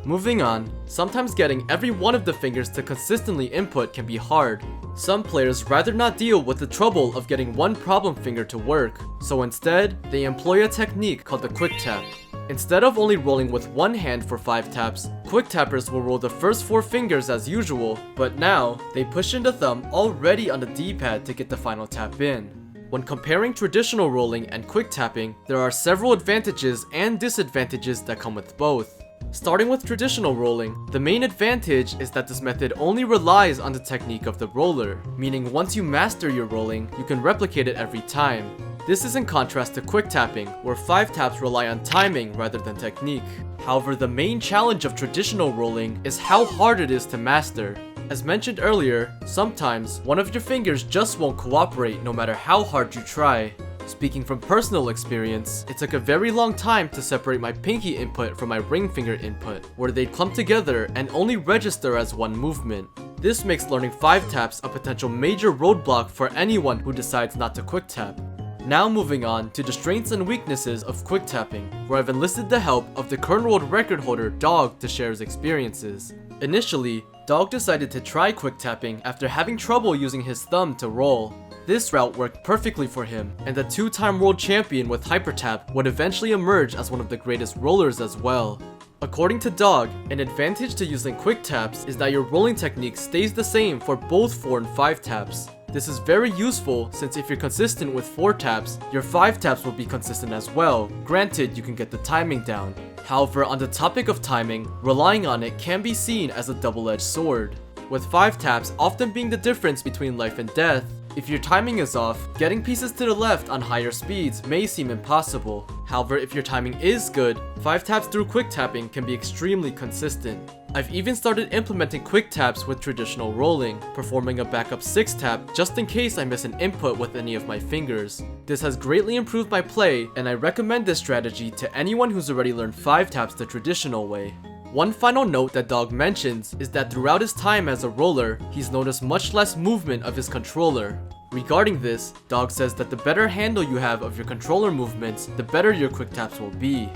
Moving on, sometimes getting every one of the fingers to consistently input can be hard. Some players rather not deal with the trouble of getting one problem finger to work, so instead, they employ a technique called the quick tap. Instead of only rolling with one hand for 5 taps, quick tappers will roll the first 4 fingers as usual, but now, they push in the thumb already on the D-pad to get the final tap in. When comparing traditional rolling and quick tapping, there are several advantages and disadvantages that come with both. Starting with traditional rolling, the main advantage is that this method only relies on the technique of the roller, meaning once you master your rolling, you can replicate it every time. This is in contrast to quick tapping, where 5 taps rely on timing rather than technique. However, the main challenge of traditional rolling is how hard it is to master. As mentioned earlier, sometimes one of your fingers just won't cooperate no matter how hard you try. Speaking from personal experience, it took a very long time to separate my pinky input from my ring finger input, where they'd clump together and only register as one movement. This makes learning 5 taps a potential major roadblock for anyone who decides not to quick tap. Now moving on to the strengths and weaknesses of quick tapping, where I've enlisted the help of the current world record holder Dog to share his experiences. Initially, Dog decided to try quick tapping after having trouble using his thumb to roll. This route worked perfectly for him, and the 2-time world champion with hypertap would eventually emerge as one of the greatest rollers as well. According to Dog, an advantage to using quick taps is that your rolling technique stays the same for both 4 and 5 taps. This is very useful since if you're consistent with 4 taps, your 5 taps will be consistent as well. Granted, you can get the timing down. However, on the topic of timing, relying on it can be seen as a double-edged sword, with 5 taps often being the difference between life and death. If your timing is off, getting pieces to the left on higher speeds may seem impossible. However, if your timing is good, 5 taps through quick tapping can be extremely consistent. I've even started implementing quick taps with traditional rolling, performing a backup 6 tap just in case I miss an input with any of my fingers. This has greatly improved my play, and I recommend this strategy to anyone who's already learned 5 taps the traditional way. One final note that Dog mentions is that throughout his time as a roller, he's noticed much less movement of his controller. Regarding this, Dog says that the better handle you have of your controller movements, the better your quick taps will be.